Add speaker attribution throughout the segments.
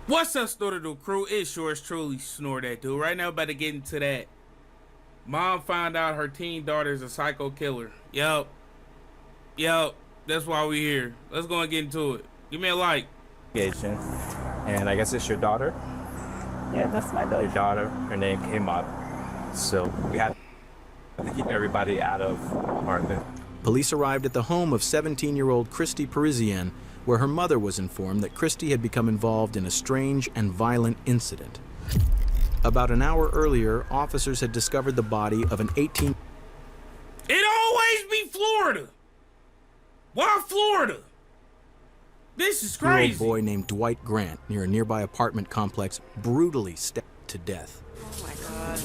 Speaker 1: What's up, Snorter crew? It's yours truly, Snore That Dude. Right now, about to get into that. Mom found out her teen daughter's a psycho killer. Yup. That's why we here. Let's go and get into it. Give me a like.
Speaker 2: And I guess it's your daughter?
Speaker 3: Yeah, that's my daughter.
Speaker 2: Your daughter, her name came up. So we had to keep everybody out of the apartment.
Speaker 4: Police arrived at the home of 17-year-old Christy Parisienne, where her mother was informed that Christy had become involved in a strange and violent incident. About an hour earlier, officers had discovered the body of an 18...
Speaker 1: It always be Florida! Why Florida? This is crazy.
Speaker 4: ...year-old boy named Dwight Grant near a nearby apartment complex, brutally stabbed to death.
Speaker 5: Oh my God.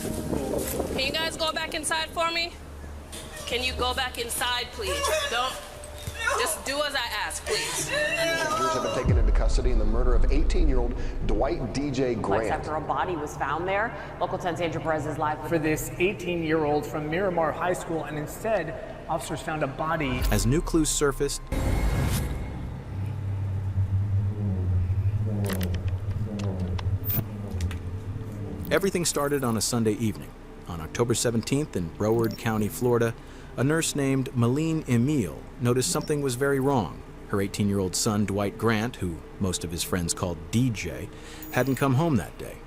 Speaker 5: Can you guys go back inside for me? Can you go back inside, please? Don't... Just do as I ask, please.
Speaker 6: Passengers have been taken into custody in the murder of 18-year-old Dwight DJ Grant.
Speaker 7: After a body was found there, Local 10's Andrew Perez is live
Speaker 8: for this 18-year-old from Miramar High School, and instead, officers found a body.
Speaker 4: As new clues surfaced, everything started on a Sunday evening. On October 17th in Broward County, Florida, a nurse named Malene Emile noticed something was very wrong. Her 18-year-old son, Dwight Grant, who most of his friends called DJ, hadn't come home that day.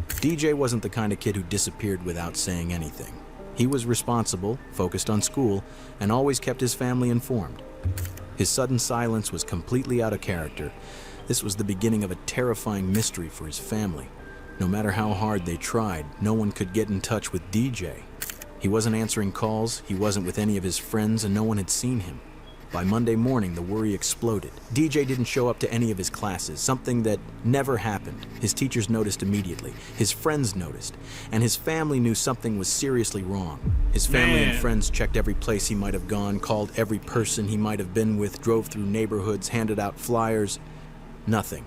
Speaker 4: DJ wasn't the kind of kid who disappeared without saying anything. He was responsible, focused on school, and always kept his family informed. His sudden silence was completely out of character. This was the beginning of a terrifying mystery for his family. No matter how hard they tried, no one could get in touch with DJ. He wasn't answering calls, he wasn't with any of his friends, and no one had seen him. By Monday morning, the worry exploded. DJ didn't show up to any of his classes, something that never happened. His teachers noticed immediately, his friends noticed, and his family knew something was seriously wrong. His family and friends checked every place he might have gone, called every person he might have been with, drove through neighborhoods, handed out flyers. Nothing.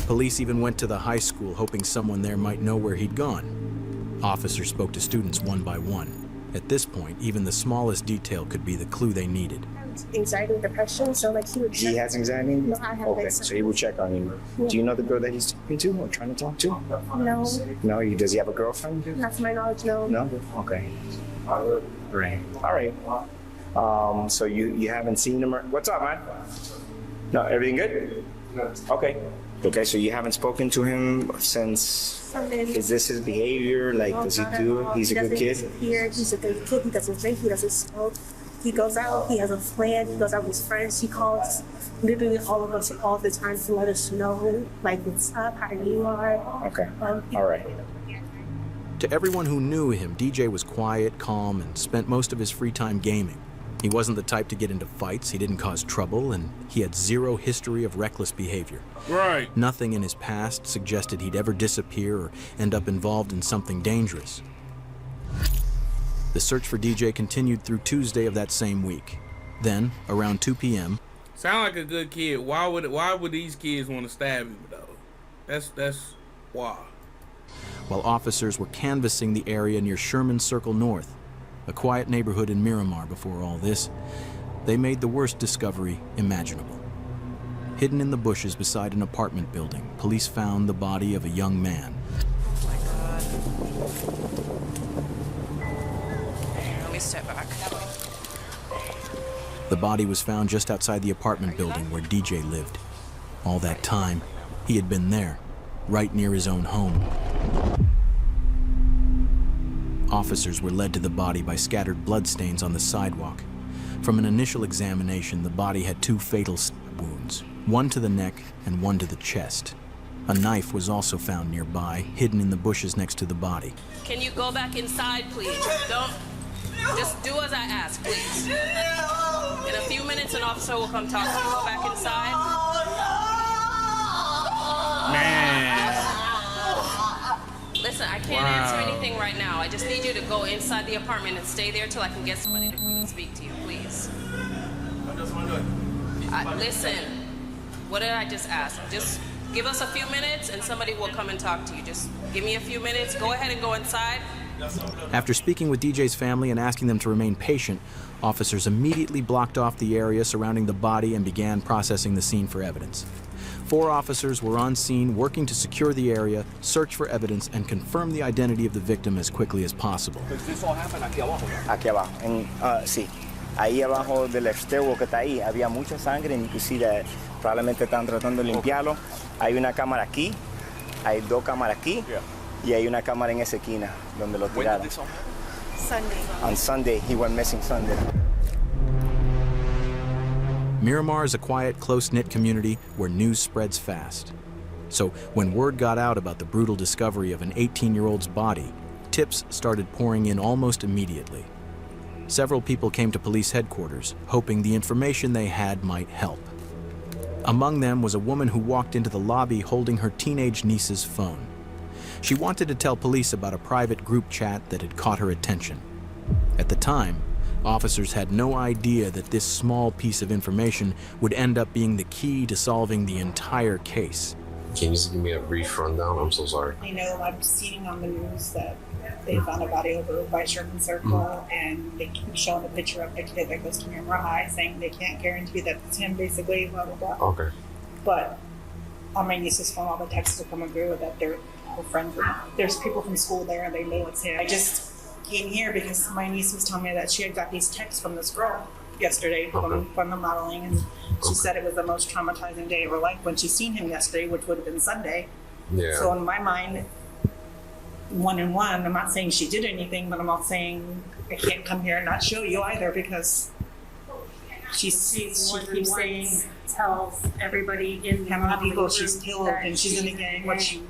Speaker 4: Police even went to the high school, hoping someone there might know where he'd gone. Officers spoke to students one by one. At this point, even the smallest detail could be the clue they needed.
Speaker 9: Anxiety and depression, so like he would check.
Speaker 10: He has anxiety?
Speaker 9: No, I have
Speaker 10: Okay, so he would check on you. Yeah. Do you know the girl that he's talking to or trying to talk to?
Speaker 9: No.
Speaker 10: No, does he have a girlfriend?
Speaker 9: Not to my knowledge, no.
Speaker 10: No? Okay. Right. All right. So you haven't seen him? What's up, man? No, everything good? Okay. Okay, so you haven't spoken to him since...
Speaker 9: Sunday.
Speaker 10: Is this his behavior? Like, does he do it? He's a good kid?
Speaker 9: He's a good kid. He doesn't drink. He doesn't smoke. He goes out. He has a plan. He goes out with his friends. He calls literally all of us all the time to let us know, like, what's up, how you are.
Speaker 10: Okay. All right.
Speaker 4: To everyone who knew him, DJ was quiet, calm, and spent most of his free time gaming. He wasn't the type to get into fights, he didn't cause trouble, and he had zero history of reckless behavior.
Speaker 1: Right.
Speaker 4: Nothing in his past suggested he'd ever disappear or end up involved in something dangerous. The search for DJ continued through Tuesday of that same week. Then, around 2 p.m.
Speaker 1: Sound like a good kid. Why would these kids want to stab him though? That's why.
Speaker 4: While officers were canvassing the area near Sherman Circle North, a quiet neighborhood in Miramar before all this, they made the worst discovery imaginable. Hidden in the bushes beside an apartment building, police found the body of a young man.
Speaker 5: Oh my God. Here, let me step back.
Speaker 4: The body was found just outside the apartment building where DJ lived. All that time, he had been there, right near his own home. Officers were led to the body by scattered bloodstains on the sidewalk. From an initial examination, the body had 2 fatal stab wounds, one to the neck and one to the chest. A knife was also found nearby, hidden in the bushes next to the body.
Speaker 5: Can you go back inside, please? Don't... Just do as I ask, please. In a few minutes, an officer will come talk to you. Go back inside.
Speaker 1: Man.
Speaker 5: Listen, I can't answer anything right now. I just need you to go inside the apartment and stay there till I can get somebody to come and speak to you, please. Listen, what did I just ask? Just give us a few minutes and somebody will come and talk to you. Just give me a few minutes. Go ahead and go inside.
Speaker 4: After speaking with DJ's family and asking them to remain patient, officers immediately blocked off the area surrounding the body and began processing the scene for evidence. 4 officers were on scene working to secure the area, search for evidence, and confirm the identity of the victim as quickly as possible.
Speaker 2: Does this all happen aquí abajo?
Speaker 10: Aquí abajo. Sí. Ahí abajo del stairwell que está ahí había mucha sangre, and you can see that probablemente están tratando de limpiarlo. Hay una cámara aquí, hay 2 cámaras aquí, y hay una cámara en esa esquina donde lo
Speaker 2: When did
Speaker 10: tiraron.
Speaker 2: this all happen?
Speaker 9: Sunday.
Speaker 10: On Sunday, he went missing Sunday.
Speaker 4: Miramar is a quiet, close-knit community where news spreads fast. So when word got out about the brutal discovery of an 18-year-old's body, tips started pouring in almost immediately. Several people came to police headquarters, hoping the information they had might help. Among them was a woman who walked into the lobby holding her teenage niece's phone. She wanted to tell police about a private group chat that had caught her attention. At the time, officers had no idea that this small piece of information would end up being the key to solving the entire case.
Speaker 11: Can you just give me a brief rundown? I'm so sorry.
Speaker 12: I know I'm seeing on the news that they found a body over by Sherman Circle, and they keep showing a picture of a kid that goes to Miramar High, saying they can't guarantee that it's him, basically, blah, blah, blah.
Speaker 11: Okay.
Speaker 12: But on my niece's phone, all the texts are coming through that they're her friends. There's people from school there, and they know it's him. I just came here because my niece was telling me that she had got these texts from this girl yesterday from the modeling, and she said it was the most traumatizing day of her life when she seen him yesterday, which would have been Sunday.
Speaker 11: Yeah.
Speaker 12: So in my mind, 1 and 1, I'm not saying she did anything, but I'm not saying I can't come here and not show you either, because she keeps saying,
Speaker 9: tells everybody in
Speaker 12: how many people she's killed and she's in the gang. What she,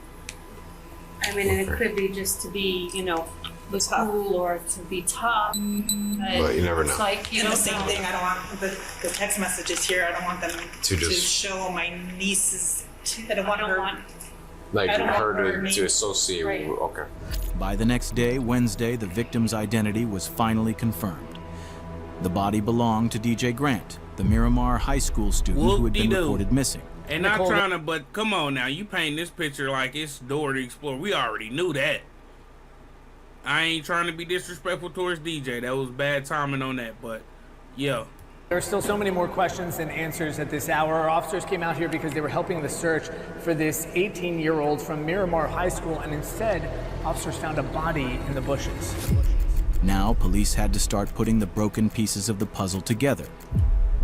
Speaker 9: I mean, and it could be just to be, you know, the cool or to be tough.
Speaker 11: But you never know.
Speaker 9: It's like, you
Speaker 12: and
Speaker 9: know,
Speaker 12: the same thing, I don't want the text messages here, I don't want them
Speaker 11: To
Speaker 12: to
Speaker 11: just-
Speaker 12: show my niece's, I don't want her.
Speaker 11: Like
Speaker 12: I don't want
Speaker 11: her
Speaker 12: her
Speaker 11: to associate
Speaker 9: Right.
Speaker 11: with, okay.
Speaker 4: By the next day, Wednesday, the victim's identity was finally confirmed. The body belonged to DJ Grant, the Miramar High School student who had been
Speaker 1: Whoop-de-doo.
Speaker 4: reported missing.
Speaker 1: And not trying to, but come on now, you paint this picture like it's Dora the Explorer. We already knew that. I ain't trying to be disrespectful towards DJ. That was bad timing on that, but yeah.
Speaker 8: There are still so many more questions than answers at this hour. Our officers came out here because they were helping the search for this 18-year-old from Miramar High School, and instead, officers found a body in the bushes.
Speaker 4: Now, police had to start putting the broken pieces of the puzzle together.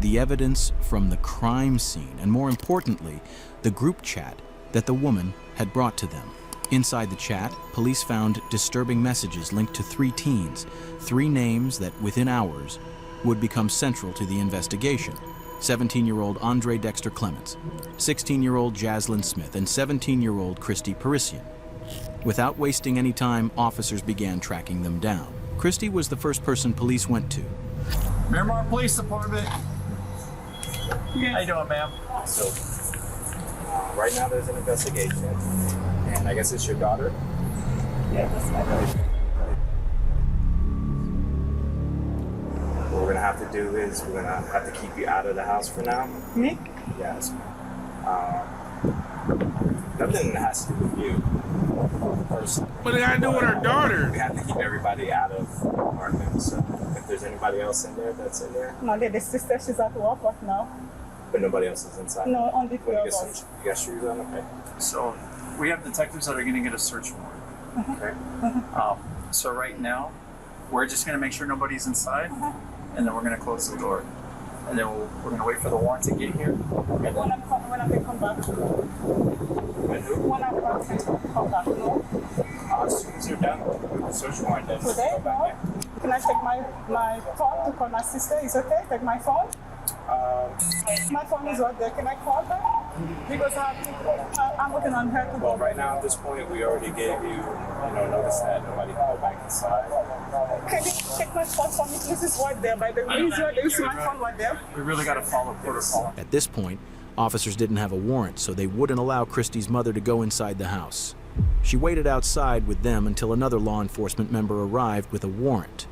Speaker 4: The evidence from the crime scene, and more importantly, the group chat that the woman had brought to them. Inside the chat, police found disturbing messages linked to 3 teens, 3 names that, within hours, would become central to the investigation. 17-year-old Andre Dexter Clements, 16-year-old Jaslyn Smith, and 17-year-old Christy Parisian. Without wasting any time, officers began tracking them down. Christy was the first person police went to.
Speaker 13: Miramar Police Department. How you doing, ma'am?
Speaker 2: So, right now there's an investigation, and I guess it's your daughter?
Speaker 3: Yeah, that's my daughter.
Speaker 2: What we're gonna have to do is we're gonna have to keep you out of the house for now.
Speaker 12: Me?
Speaker 2: Yes. Nothing has to do with you personally.
Speaker 1: What did I do with her daughter?
Speaker 2: We have to keep everybody out of the apartment. So if there's anybody else in there that's in there,
Speaker 12: No, the sister, she's at work right now.
Speaker 2: but nobody else is inside.
Speaker 12: No, only
Speaker 2: When you
Speaker 12: 3 of
Speaker 2: get
Speaker 12: us.
Speaker 2: you got shoes on, okay?
Speaker 13: So, we have detectives that are going to get a search warrant.
Speaker 2: Okay.
Speaker 13: So right now, we're just going to make sure nobody's inside, and then we're going to close the door. And then we're going to wait for the warrant to get here. And
Speaker 12: When I come back, when I come back, no?
Speaker 2: As soon as you're done, the search warrant then
Speaker 12: Today,
Speaker 2: go back
Speaker 12: no?
Speaker 2: in.
Speaker 12: Can I take my phone to call my sister? Is it okay? Take my phone? My phone is right there. Can I call her? Because I'm working on her to
Speaker 2: Well,
Speaker 12: go.
Speaker 2: right now at this point, we already gave you, notice that nobody can go back inside.
Speaker 12: Can you check my phone for me? This is right there. By the way, you see my phone right there?
Speaker 13: we really got to follow protocol.
Speaker 4: At this point, officers didn't have a warrant, so they wouldn't allow Christy's mother to go inside the house. She waited outside with them until another law enforcement member arrived with a warrant.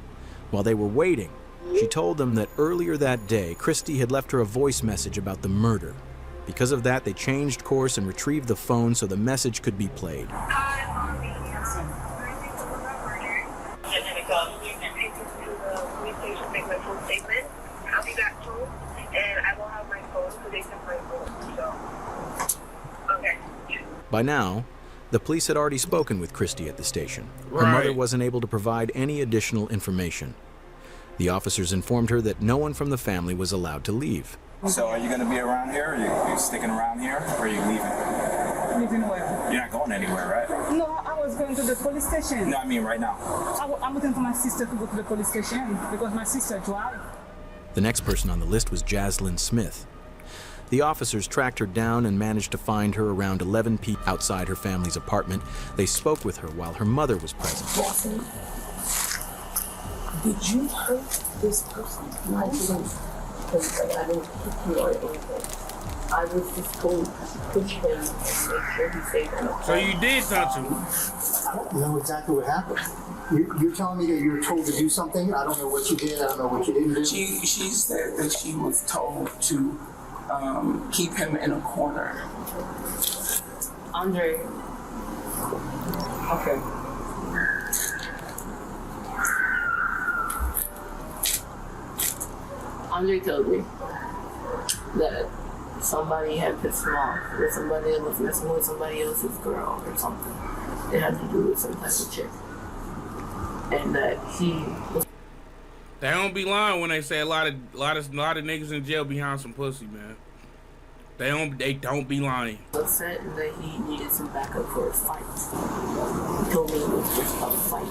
Speaker 4: While they were waiting, she told them that earlier that day, Christy had left her a voice message about the murder. Because of that, they changed course and retrieved the phone so the message could be played. By now, the police had already spoken with Christy at the station. Her
Speaker 1: Right.
Speaker 4: mother wasn't able to provide any additional information. The officers informed her that no one from the family was allowed to leave.
Speaker 10: So are you going to be around here? Are you sticking around here? Or are you leaving?
Speaker 14: Leaving where?
Speaker 10: You're not going anywhere, right?
Speaker 14: No, I was going to the police station.
Speaker 10: No, I mean right now.
Speaker 14: I'm waiting for my sister to go to the police station because my sister drives.
Speaker 4: The next person on the list was Jaslyn Smith. The officers tracked her down and managed to find her around 11 p.m. outside her family's apartment. They spoke with her while her mother was present.
Speaker 3: Jaslyn, did you hurt this person? I didn't. Because I didn't hit you or anything. I was just told to push him and make sure he's safe.
Speaker 1: So you did touch him?
Speaker 15: I don't know exactly what happened. You're telling me that you were told to do something? I don't know what you did. I don't know what you didn't do.
Speaker 3: She said that she was told to keep him in a corner. Andre. Okay. Andre told me that somebody had pissed him off, or somebody was messing with somebody else's girl or something. It had to do with some type of chick. And that he was.
Speaker 1: They don't be lying when they say a lot of niggas in jail behind some pussy, man. They don't be lying.
Speaker 3: Upset and that he needed some backup for a fight. He told me it was just a fight.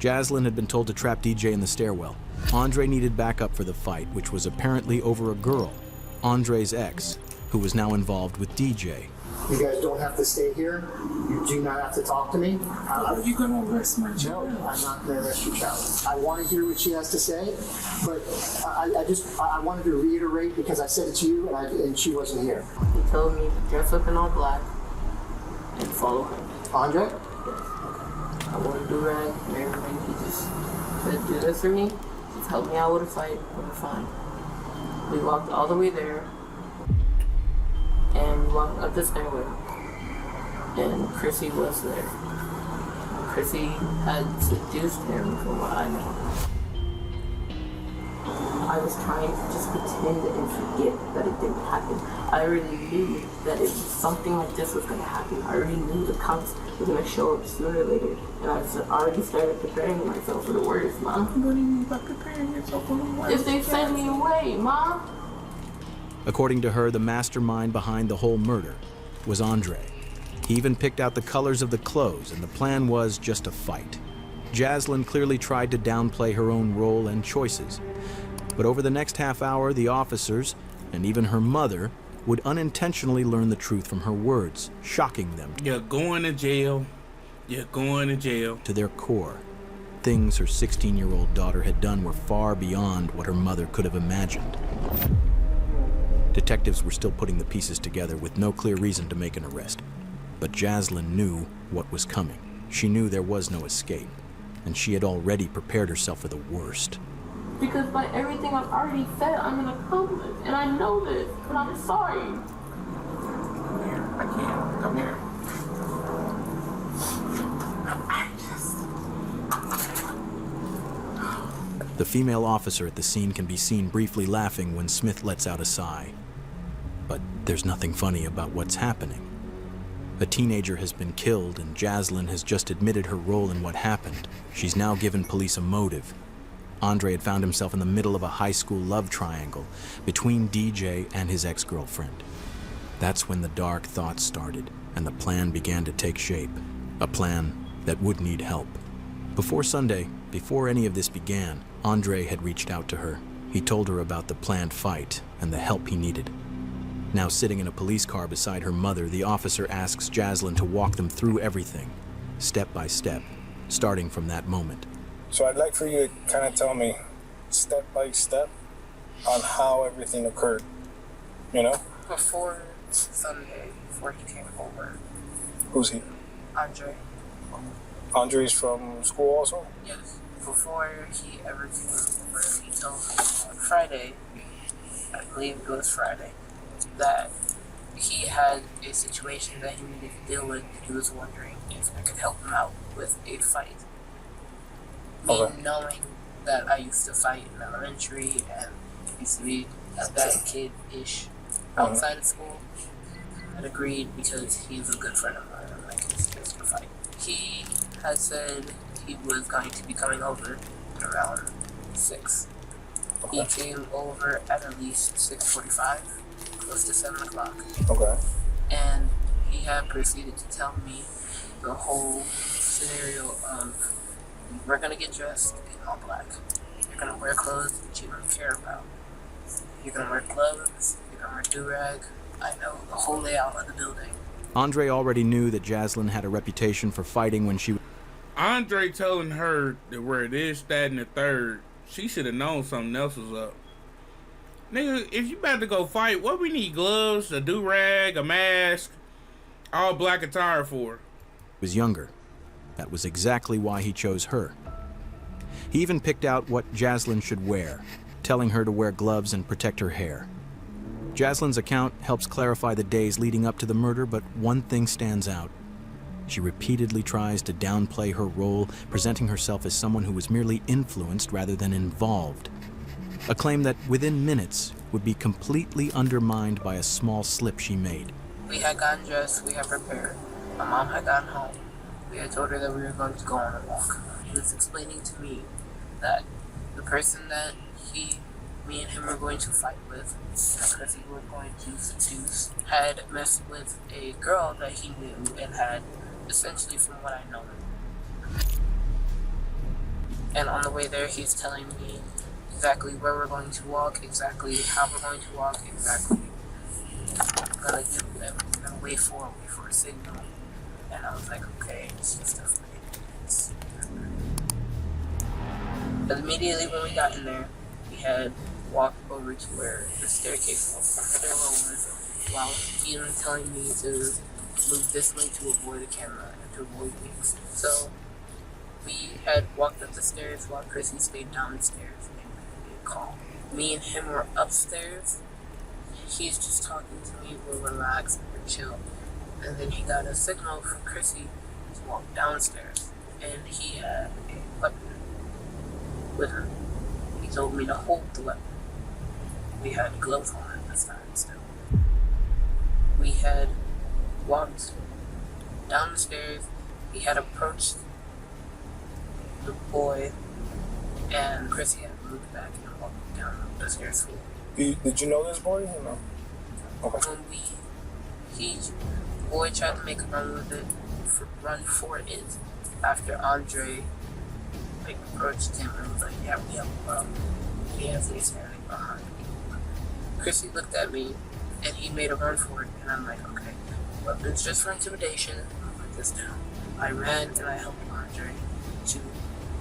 Speaker 4: Jaslyn had been told to trap DJ in the stairwell. Andre needed backup for the fight, which was apparently over a girl, Andre's ex, who was now involved with DJ.
Speaker 15: You guys don't have to stay here. You do not have to talk to me.
Speaker 3: Are you going to arrest my
Speaker 15: No,
Speaker 3: child?
Speaker 15: I'm not going to arrest your child. I want to hear what she has to say, but I wanted to reiterate because I said it to you and she wasn't here.
Speaker 3: He told me to dress up in all black and follow him.
Speaker 15: Andre?
Speaker 3: Yes. I want to do rag and everything. He just said, do this for me. Just help me out with a fight. We're fine. We walked all the way there and walked up the stairway. And Chrissy was there. Chrissy had seduced him from what I know. I was trying to just pretend and forget that it didn't happen. I already knew that if something like this was going to happen, I already knew the cops were going to show up sooner or later. And I already started preparing myself for the worst, Mom. What do you mean by preparing yourself for the worst? If they send me away, Mom.
Speaker 4: According to her, the mastermind behind the whole murder was Andre. He even picked out the colors of the clothes, and the plan was just a fight. Jaslyn clearly tried to downplay her own role and choices. But over the next half hour, the officers, and even her mother, would unintentionally learn the truth from her words, shocking them.
Speaker 1: You're going to jail. You're going to jail.
Speaker 4: To their core. Things her 16-year-old daughter had done were far beyond what her mother could have imagined. Detectives were still putting the pieces together with no clear reason to make an arrest. But Jaslyn knew what was coming. She knew there was no escape, and she had already prepared herself for the worst.
Speaker 3: Because by everything I've already said, I'm an accomplice, and I know this, but I'm sorry. Come here, I can't. Come here.
Speaker 4: The female officer at the scene can be seen briefly laughing when Smith lets out a sigh. But there's nothing funny about what's happening. A teenager has been killed, and Jaslyn has just admitted her role in what happened. She's now given police a motive. Andre had found himself in the middle of a high school love triangle between DJ and his ex-girlfriend. That's when the dark thoughts started, and the plan began to take shape. A plan that would need help. Before Sunday, before any of this began, Andre had reached out to her. He told her about the planned fight and the help he needed. Now sitting in a police car beside her mother, the officer asks Jaslyn to walk them through everything, step by step, starting from that moment.
Speaker 16: So I'd like for you to kind of tell me, step by step, on how everything occurred, you know?
Speaker 3: Before Sunday, before he came over.
Speaker 16: Who's he?
Speaker 3: Andre.
Speaker 16: Andre's from school also?
Speaker 3: Yes. Before he ever came over, he told me on Friday, I believe it was Friday, that he had a situation that he needed to deal with. He was wondering if I could help him out with a fight. Me knowing that I used to fight in elementary and used to be a bad kid-ish outside of school, had agreed because he's a good friend of mine. I'm like, it's just a fight. He had said he was going to be coming over at around 6. He came over at least 6:45, close to 7 o'clock.
Speaker 16: Okay.
Speaker 3: And he had proceeded to tell me the whole scenario of, we're gonna get dressed in all black. You're gonna wear clothes that you don't care about. You're gonna wear gloves, you're gonna wear do-rag. I know the whole layout of the building.
Speaker 4: Andre already knew that Jasine had a reputation for fighting when she...
Speaker 1: Andre telling her to wear this, that, and the third, she should have known something else was up. Nigga, if you about to go fight, what we need gloves, a do-rag, a mask, all black attire for?
Speaker 4: was younger. That was exactly why he chose her. He even picked out what Jasine should wear, telling her to wear gloves and protect her hair. Jasine's account helps clarify the days leading up to the murder, but one thing stands out. She repeatedly tries to downplay her role, presenting herself as someone who was merely influenced rather than involved. A claim that within minutes would be completely undermined by a small slip she made.
Speaker 3: We had gotten dressed, we had prepared. My mom had gotten home. We had told her that we were going to go on a walk. He was explaining to me that the person that me and him were going to fight with, because he were going to seduce, had messed with a girl that he knew and had, essentially from what I know. And on the way there, he's telling me exactly where we're going to walk, exactly how we're going to walk, exactly we're gonna do that, we're gonna wait for a signal. And I was like, okay, it's just stuff like But immediately when we got in there, we had walked over to where the staircase was, the stairwell was, while even telling me to move this way to avoid the camera and to avoid things. So we had walked up the stairs while Chrissy stayed downstairs and being calm. Me and him were upstairs. He's just talking to me, we're relaxed, we're chill. And then he got a signal from Chrissy to walk downstairs. And he had a weapon with him. He told me to hold the weapon. We had gloves on at this time still. We had walked down the stairs. He had approached the boy, and Chrissy had moved back and walked down the stairs.
Speaker 16: Did you know this boy or no? Okay.
Speaker 3: The boy tried to make a run with it, run for it after Andre approached him and was like, yeah, we have a problem. He has me standing behind. Chrissy looked at me and he made a run for it, and I'm like, okay, weapons just for intimidation, I'll put this down. I ran and I helped Andre to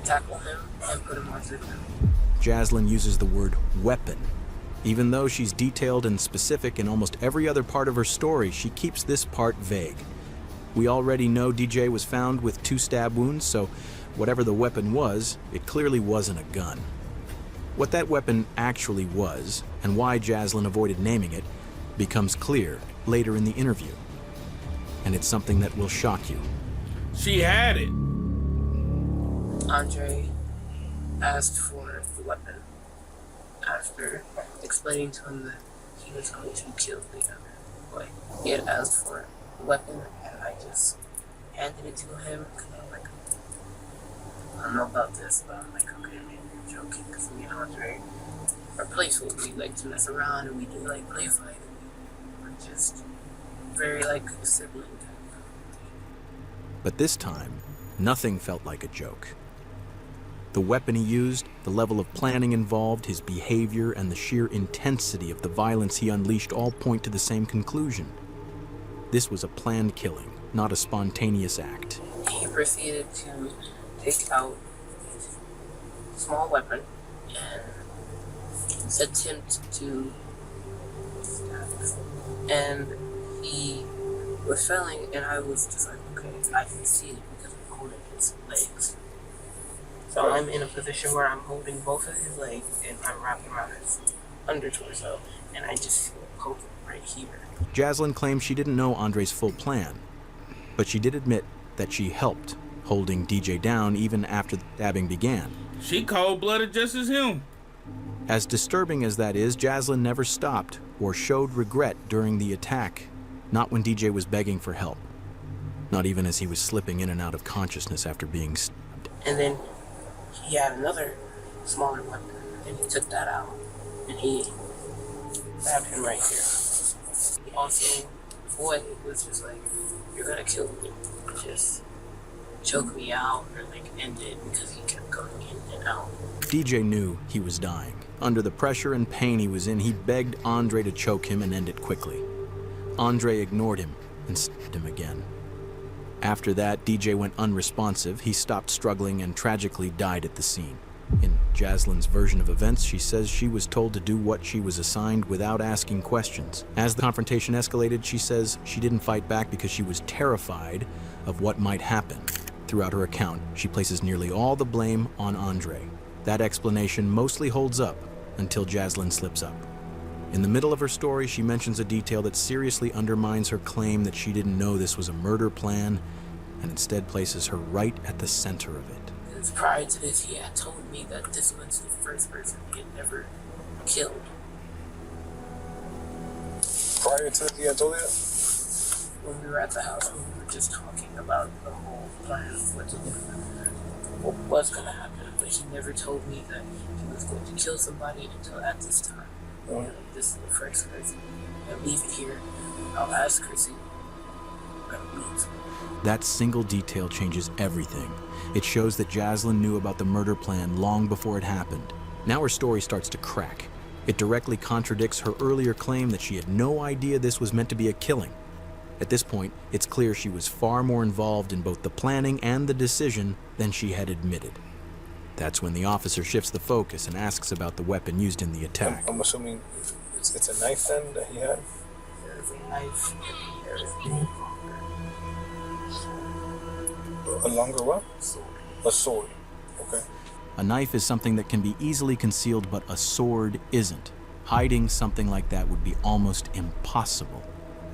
Speaker 3: tackle him and put him on the ground.
Speaker 4: Jasine uses the word weapon. Even though she's detailed and specific in almost every other part of her story, she keeps this part vague. We already know DJ was found with 2 stab wounds, so whatever the weapon was, it clearly wasn't a gun. What that weapon actually was, and why Jasine avoided naming it, becomes clear later in the interview. And it's something that will shock you.
Speaker 1: She had it.
Speaker 3: Andre asked for the weapon after explaining to him that he was going to kill the other boy. He had asked for a weapon, and I just handed it to him, because I was like, I don't know about this, but I'm like, okay, maybe you're joking, because me and Andre are playful. We like to mess around, and we do like play fight, and we're just very like sibling.
Speaker 4: But this time, nothing felt like a joke. The weapon he used, the level of planning involved, his behavior, and the sheer intensity of the violence he unleashed all point to the same conclusion. This was a planned killing, not a spontaneous act.
Speaker 3: He proceeded to take out a small weapon and attempt to stab him. And he was failing, and I was just like, okay, I can see it because I'm holding his legs. So I'm in a position where I'm holding both of his legs and I'm wrapping around his under torso, and I just feel poking right here.
Speaker 4: Jasine claims she didn't know Andre's full plan, but she did admit that she helped, holding DJ down even after the stabbing began.
Speaker 1: She cold-blooded just as him.
Speaker 4: As disturbing as that is, Jasine never stopped or showed regret during the attack. Not when DJ was begging for help. Not even as he was slipping in and out of consciousness after being stabbed.
Speaker 3: And then he had another smaller one, and he took that out, and he stabbed him right here. Also, boy, it was just like, you're gonna kill me. Just choke me out or like end it, because he kept going in and out.
Speaker 4: DJ knew he was dying. Under the pressure and pain he was in, he begged Andre to choke him and end it quickly. Andre ignored him and stabbed him again. After that, DJ went unresponsive, he stopped struggling and tragically died at the scene. In Jasline's version of events, she says she was told to do what she was assigned without asking questions. As the confrontation escalated, she says she didn't fight back because she was terrified of what might happen. Throughout her account, she places nearly all the blame on Andre. That explanation mostly holds up until Jasline slips up. In the middle of her story, she mentions a detail that seriously undermines her claim that she didn't know this was a murder plan, and instead places her right at the center of it.
Speaker 3: Because prior to this, he had told me that this was the first person he had ever killed.
Speaker 16: Prior to this, he had told you that?
Speaker 3: When we were at the house, we were just talking about the whole plan of what to do, what was going to happen. But he never told me that he was going to kill somebody until at this time. This is the first person. I'll leave it here. I'll ask Chrissy. I'm gonna leave.
Speaker 4: That single detail changes everything. It shows that Jasline knew about the murder plan long before it happened. Now her story starts to crack. It directly contradicts her earlier claim that she had no idea this was meant to be a killing. At this point, it's clear she was far more involved in both the planning and the decision than she had admitted. That's when the officer shifts the focus and asks about the weapon used in the attack.
Speaker 16: I'm assuming it's a knife then that he had?
Speaker 3: There's a knife and there's
Speaker 16: a longer what? A sword. Okay.
Speaker 4: A knife is something that can be easily concealed, but a sword isn't. Hiding something like that would be almost impossible.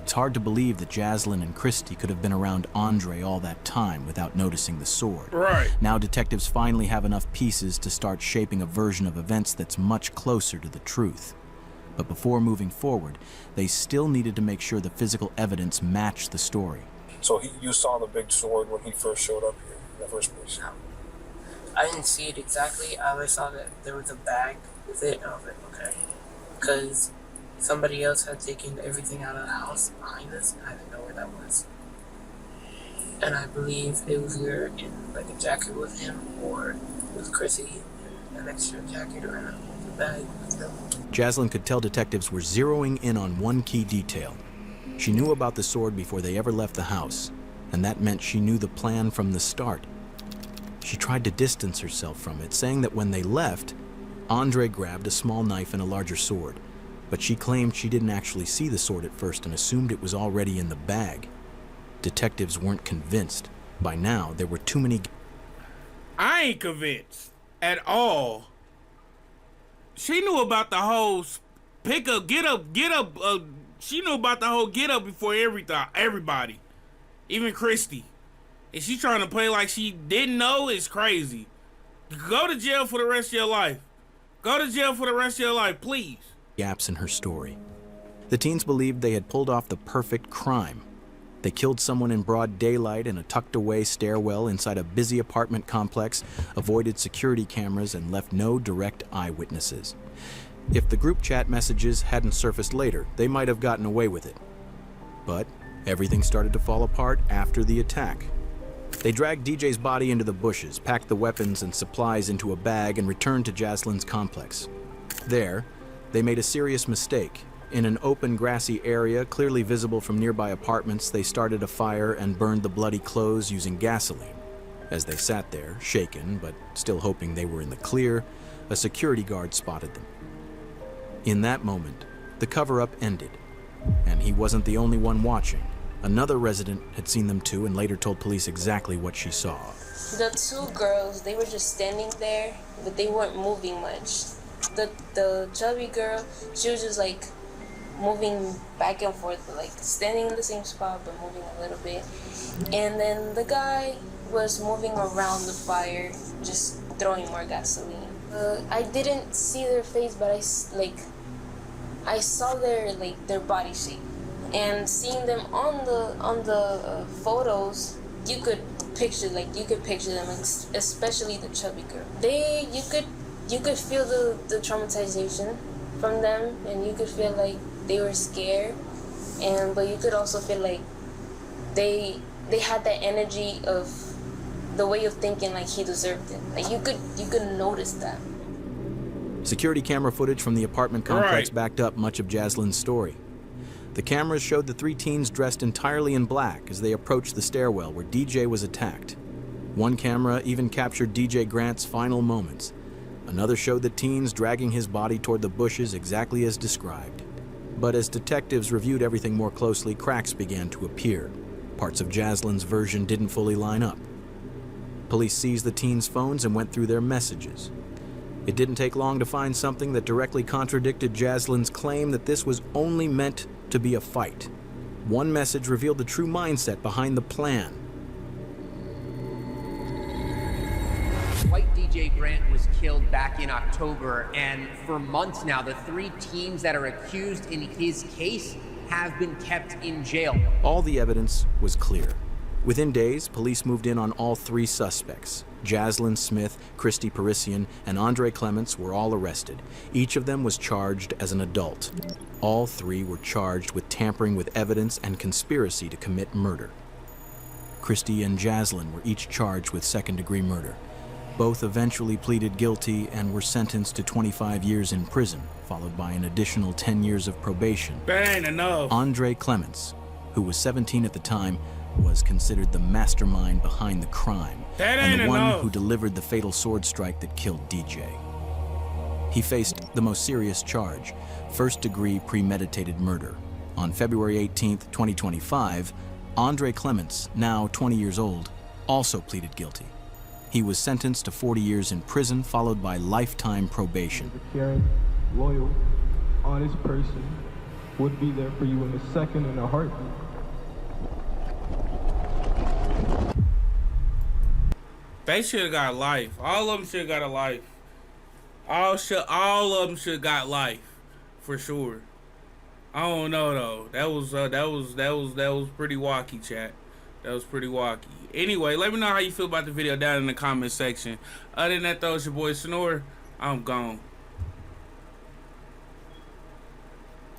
Speaker 4: It's hard to believe that Jasline and Christy could have been around Andre all that time without noticing the sword.
Speaker 1: Right.
Speaker 4: Now detectives finally have enough pieces to start shaping a version of events that's much closer to the truth. But before moving forward, they still needed to make sure the physical evidence matched the story.
Speaker 16: So you saw the big sword when he first showed up here in the first place?
Speaker 3: I didn't see it exactly. I only saw that there was a bag with it, and I was like, okay. Because somebody else had taken everything out of the house behind us, and I didn't know where that was. And I believe it was either in like a jacket with him, or with Chrissy in an extra jacket or in a bag with them.
Speaker 4: Jasline could tell detectives were zeroing in on one key detail. She knew about the sword before they ever left the house, and that meant she knew the plan from the start. She tried to distance herself from it, saying that when they left, Andre grabbed a small knife and a larger sword. But she claimed she didn't actually see the sword at first and assumed it was already in the bag. Detectives weren't convinced. By now, there were too many...
Speaker 1: I ain't convinced at all. She knew about the whole pick up, get up. She knew about the whole get up before everybody, even Christy. And she trying to play like she didn't know is crazy. Go to jail for the rest of your life. Go to jail for the rest of your life, please.
Speaker 4: Gaps in her story. The teens believed they had pulled off the perfect crime. They killed someone in broad daylight in a tucked-away stairwell inside a busy apartment complex, avoided security cameras, and left no direct eyewitnesses. If the group chat messages hadn't surfaced later, they might have gotten away with it. But everything started to fall apart after the attack. They dragged DJ's body into the bushes, packed the weapons and supplies into a bag, and returned to Jasline's complex. There, they made a serious mistake. In an open, grassy area, clearly visible from nearby apartments, they started a fire and burned the bloody clothes using gasoline. As they sat there, shaken, but still hoping they were in the clear, a security guard spotted them. In that moment, the cover-up ended, and he wasn't the only one watching. Another resident had seen them too and later told police exactly what she saw.
Speaker 5: The two girls, they were just standing there, but they weren't moving much. The chubby girl, she was just like moving back and forth, like standing in the same spot but moving a little bit. And then the guy was moving around the fire, just throwing more gasoline. I didn't see their face, but I saw their body shape. And seeing them on the photos, you could picture them, especially the chubby girl. You could feel the traumatization from them, and you could feel like they were scared, but you could also feel like they had that energy of the way of thinking, like he deserved it. Like you could notice that.
Speaker 4: Security camera footage from the apartment complex backed up much of Jasline's story. The cameras showed the three teens dressed entirely in black as they approached the stairwell where DJ was attacked. One camera even captured DJ Grant's final moments. Another showed the teens dragging his body toward the bushes exactly as described. But as detectives reviewed everything more closely, cracks began to appear. Parts of Jasline's version didn't fully line up. Police seized the teens' phones and went through their messages. It didn't take long to find something that directly contradicted Jasline's claim that this was only meant to be a fight. One message revealed the true mindset behind the plan.
Speaker 17: White DJ Grant was killed back in October, and for months now, the three teens that are accused in his case have been kept in jail.
Speaker 4: All the evidence was clear. Within days, police moved in on all three suspects. Jasline Smith, Christy Parisian, and Andre Clements were all arrested. Each of them was charged as an adult. All three were charged with tampering with evidence and conspiracy to commit murder. Christy and Jasline were each charged with second-degree murder. Both eventually pleaded guilty and were sentenced to 25 years in prison, followed by an additional 10 years of probation.
Speaker 1: That ain't enough.
Speaker 4: Andre Clements, who was 17 at the time, was considered the mastermind behind the crime and the one who delivered the fatal sword strike that killed DJ. He faced the most serious charge, first-degree premeditated murder. On February 18, 2025, Andre Clements, now 20 years old, also pleaded guilty. He was sentenced to 40 years in prison, followed by lifetime probation.
Speaker 18: A caring, loyal, honest person would be there for you in a second and a heartbeat.
Speaker 1: They should have got life. All of them should have got a life. All of them should have got life, for sure. I don't know though. That was pretty wacky, chat. That was pretty wacky. Anyway, let me know how you feel about the video down in the comment section. Other than that though, it's your boy Snore. I'm gone.